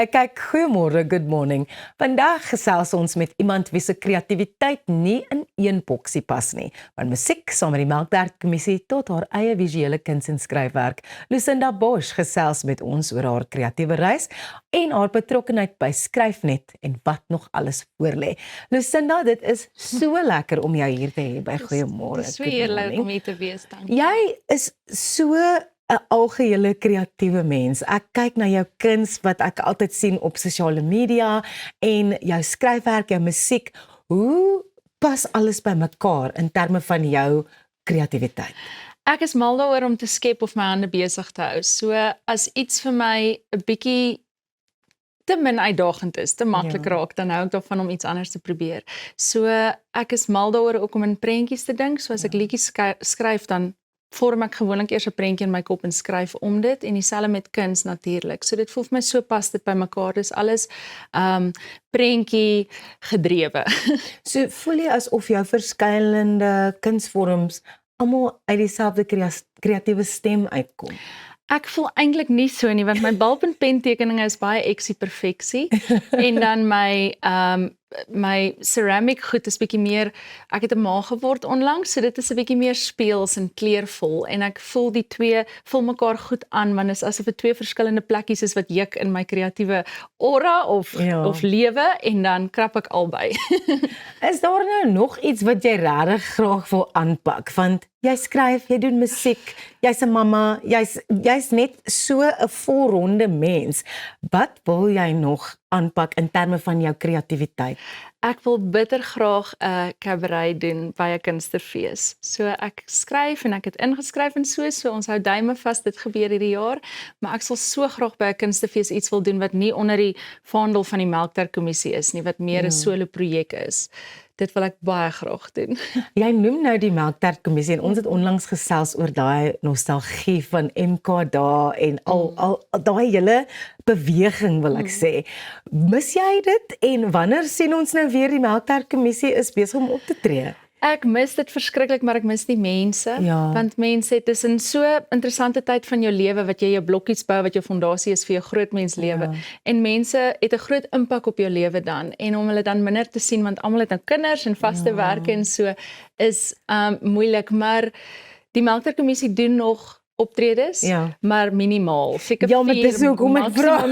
Jy kyk, goeiemôre, good morning. Vandag gesels ons met iemand wie se kreatiwiteit nie in een boksie pas nie. Van musiek saam met die Melkwerk-kommissie tot haar eie visuele kuns en skryfwerk. Lucinda Bosch gesels met ons oor haar kreatiewe reis en haar betrokkenheid by Skryfnet en wat nog alles voorlê. Lucinda, dit is so lekker om jou hier te hê by Goeiemôre. Dis so heerlik om hier te wees, dankie. Jy is so 'n algehele kreatiewe mens. Ek kyk na jou kuns wat ek altyd sien op sosiale media en jou skryfwerk, jou musiek. Hoe pas alles by mekaar in terme van jou kreatiwiteit? Ek is mal daaroor om te skep of my hande besig te hou. So as iets vir my 'n bietjie te min uitdagend is, te maklik raak, dan hou ek daarvan om iets anders te probeer. So ek is mal daaroor ook om in prentjies te dink. So as ek liedjies skryf, dan vorm ek gewoonlik eers 'n prentjie in my kop en skryf om dit, en dieselfde met kuns natuurlik. So dit voel vir my so pas dit by mekaar. Dis alles prentjie gedrewe. So voel jy asof jou verskillende kunsvorms almal uit dieselfde kreatiewe stem uitkom? Ek voel eintlik nie so nie, want my balpenpentekeninge is baie eksie perfeksie en dan my ceramic goed is bietjie meer, ek het 'n ma geword onlangs, so dit is 'n bietjie meer speels en kleurvol, en ek voel die twee vul mekaar goed aan, want dit is asof dit twee verskillende plekkies is wat juk in my kreatiewe aura of lewe, en dan krap ek albei. Is daar nou nog iets wat jy regtig graag wil aanpak? Want jy skryf, jy doen musiek, jy's 'n mamma, jy's net so 'n volronde mens. Wat wil jy nog aanpak in terme van jou kreatiwiteit? Ek wil bitter graag 'n cabaret doen by 'n kunstefees. So ek skryf en ek het ingeskryf en so ons hou duime vas, dit gebeur hierdie jaar, maar ek sal so graag by 'n kunstefees iets wil doen wat nie onder die vaandel van die Melkwerk-kommissie is nie, wat meer 'n solo projek is. Dit wil ek baie graag doen. Jy noem nou die Melkwerk-kommissie en ons het onlangs gesels oor daai nostalgie van MK dae en al daai hele beweging, wil ek sê. Mis jy dit, en wanneer sien ons nou weer die Melkwerk-kommissie is besig om op te tree? Ek mis dit verskriklik, maar ek mis die mense, want mense, het is in so interessante tyd van jou lewe, wat jy jou blokkies bou, wat jou fondasie is vir jou groot mens lewe, en mense het 'n groot impak op jou lewe dan, en om hulle dan minder te sien, want almal het nou kinders en vaste werke en so, is moeilik, maar die Melkwerk-kommissie doen nog optredes, maar minimaal. Seker maar dis hoekom ek vra.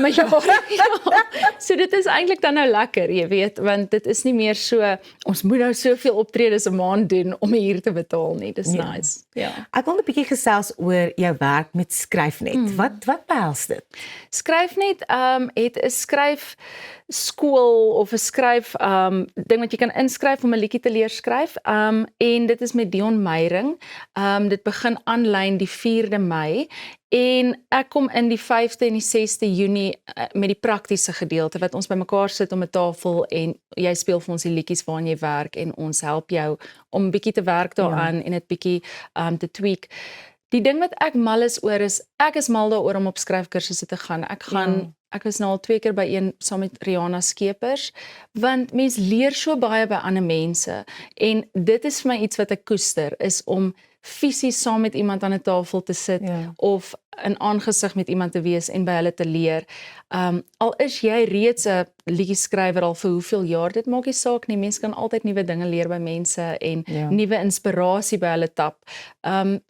So dit is eintlik dan nou lekker, jy weet, want dit is nie meer so, ons moet nou soveel optredes 'n maand doen om 'n huur te betaal nie. Dis nice. Ek wil 'n bietjie gesels oor jou werk met Skryfnet. Wat behels dit? Skryfnet het 'n skryfskool of 'n skryf ding wat jy kan inskryf om 'n liedjie te leer skryf. En dit is met Dion Meyering. Dit begin aanlyn die 4de Mei. En ek kom in die 5de en die 6de Junie met die praktiese gedeelte, wat ons bymekaar sit om 'n tafel en jy speel vir ons die liedjies waaraan jy werk en ons help jou om 'n bietjie te werk daaraan en dit bietjie te tweak. Die ding wat ek mal is oor is, ek is mal daaroor om op skryfkursusse te gaan. Ek was nou al 2 keer by een saam met Rihanna Skeepers, want mens leer so baie by ander mense, en dit is vir my iets wat ek koester, is om fisies saam met iemand aan 'n tafel te sit, of in aangesig met iemand te wees en by hulle te leer. Al is jy reeds 'n liedjie-skrywer al vir hoeveel jaar, dit maak nie saak nie, mense kan altyd nuwe dinge leer by mense en nuwe inspirasie by hulle tap.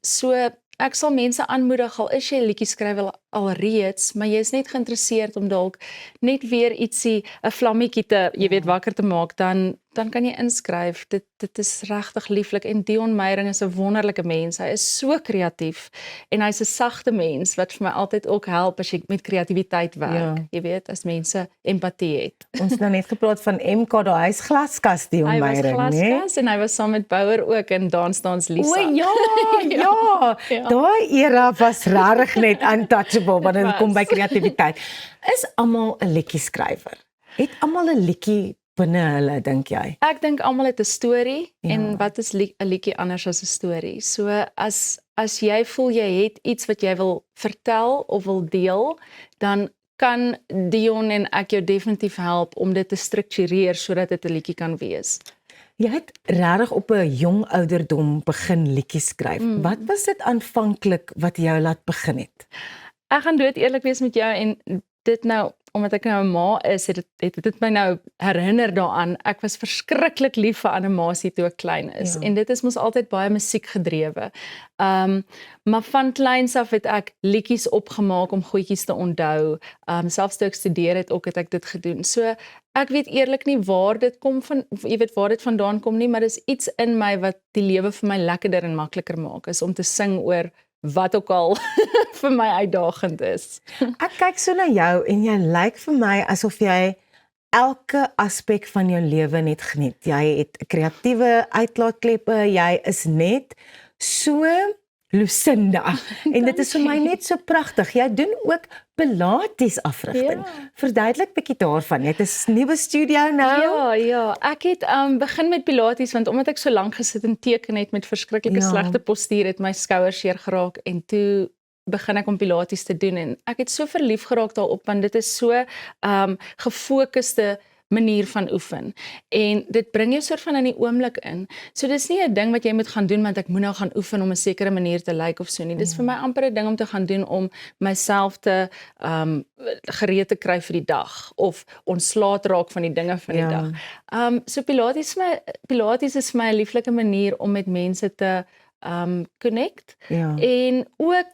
So ek sal mense aanmoedig, al is jy 'n liedjie-skrywer alreeds, maar jy is net geïnteresseerd om dalk net weer ietsie, 'n vlammetjie te, jy weet, wakker te maak, dan kan jy inskryf. Dit is regtig lieflik, en Dion Meyering is 'n wonderlike mens. Hy is so kreatief en hy's 'n sagte mens wat vir my altyd ook help as jy met kreatiwiteit werk. Jy weet, as mense empatie het. Ons het nou net gepraat van MK daai, hy's glaskas Dion Meyering, Hy was glaskas en hy was saam met Bouwer ook in Dans Lisa. O daai era was regtig net untouchable wanneer dit kom by kreatiwiteit. Is almal 'n liedjie-skrywer? Het almal 'n liedjie binne hulle, dink jy? Ek dink almal het 'n storie, en wat is 'n liedjie anders as 'n storie? So as jy voel jy het iets wat jy wil vertel of wil deel, dan kan Dion en ek jou definitief help om dit te struktureer sodat dit 'n liedjie kan wees. Jy het regtig op 'n jong ouderdom begin liedjies skryf. Wat was dit aanvanklik wat jou laat begin het? Ek gaan dood eerlik wees met jou, en dit nou, omdat ek nou 'n ma is, het dit my nou herinner daaraan, ek was verskriklik lief vir animasie toe ek klein is, en dit is mos altyd baie musiek gedrewe. Maar van kleins af het ek liedjies opgemaak om goedjies te onthou, selfs toe ek studeer het ek dit gedoen. So, ek weet eerlik nie waar dit kom van, jy weet waar dit vandaan kom nie, maar dis iets in my wat die lewe vir my lekkerder en makliker maak, is om te sing oor wat ook al vir my uitdagend is. Ek kyk so na jou en jy lyk vir my asof jy elke aspek van jou lewe net geniet. Jy het kreatiewe uitlaatkleppe, jy is net so Lucinda. En dit is vir my net so pragtig. Jy doen ook Pilates afrigting. Verduidelik bietjie daarvan. Jy het 'n nuwe studio nou. Ja, ek het begin met Pilates want omdat ek so lank gesit en teken het met verskriklike slegte postuur, het my skouers seer geraak en toe begin ek om Pilates te doen en ek het so verlief geraak daarop want dit is so gefokuste manier van oefen en dit bring jou soort van in die oomblik in. So dis nie 'n ding wat jy moet gaan doen want ek moet nou gaan oefen om 'n sekere manier te lyk of so nie. Dis vir my amper 'n ding om te gaan doen om myself te gereed te kry vir die dag of ontslae raak van die dinge van die dag. So Pilates is vir my 'n lieflike manier om met mense te connect en ook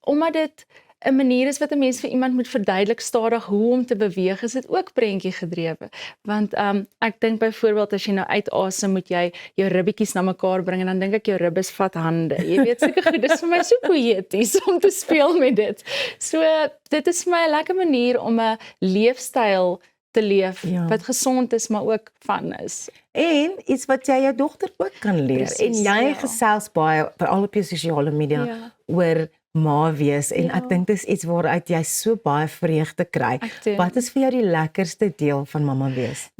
omdat dit 'n manier is wat 'n mens vir iemand moet verduidelik stadig hoe om te beweeg, is dit ook prentjie gedrewe. Want ek dink byvoorbeeld as jy nou uitasem, moet jy jou ribbetjies na mekaar bring en dan dink ek jou ribbes vat hande. Jy weet sulke goed, dis vir my so poëties om te speel met dit. So dit is vir my 'n lekker manier om 'n leefstyl te leef wat gesond is maar ook fun is. En iets wat jy jou dogter ook kan leer. Precies, en jy gesels baie veral op jou sosiale media oor ma wees en ek dink dis iets waaruit jy so baie vreugde kry. Wat is vir jou die lekkerste deel van mamma wees?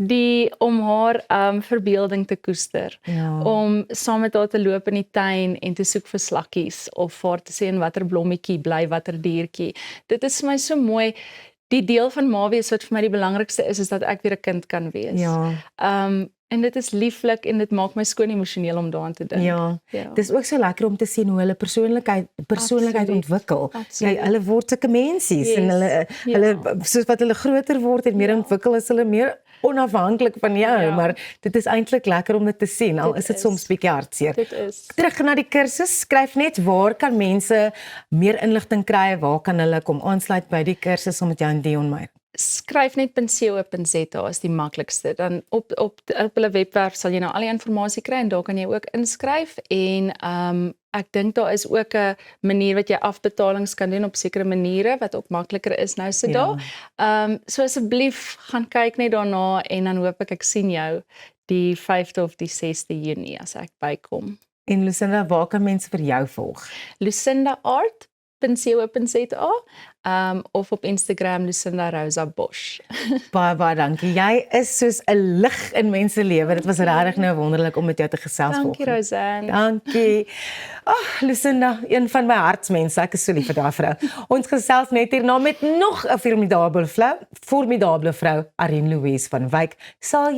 Om haar verbeelding te koester. Om saam met haar te loop in die tuin en te soek vir slakkies of haar te sê in watter blommetjie bly watter diertjie. Dit is vir my so mooi. Die deel van ma wees wat vir my die belangrikste is dat ek weer 'n kind kan wees. En dit is lieflik en dit maak my skoon emosioneel om daaraan te dink. Dit is ook so lekker om te sien hoe hulle persoonlikheid ontwikkel. Hulle word sulke mensies en hulle soos wat hulle groter word en meer ontwikkel is hulle meer onafhanklik van jou, maar dit is eintlik lekker om dit te sien, al is dit soms bietjie hartseer. Terug na die kursus, skryf net waar kan mense meer inligting kry, waar kan hulle kom aansluit by die kursus om met jou en Dion Meyer? Skryf net .co.za is die maklikste. Dan op hulle webwerf sal jy nou al die inligting kry en daar kan jy ook inskryf en ek dink daar is ook 'n manier wat jy afbetalings kan doen op sekere maniere wat ook makliker is nou so daar. So asseblief gaan kyk net daarna en dan hoop ek sien jou die 5de of die 6de Junie as ek bykom. En Lucinda, waar kan mense vir jou volg? LucindaArt.co.za of op Instagram Lucinda Rosa Bosch. Baie dankie. Jy is soos 'n lig in mense lewe. Dit was regtig nou wonderlik om met jou te gesels vanoggend. Dankie Rosanne. Dankie. Lucinda, een van my hartsmense. Ek is so lief vir daai vrou. Ons gesels net hierna met nog 'n formidable vrou, Arien Louise van Wyk. Sal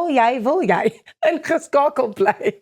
jy wil jy ingeskakel bly?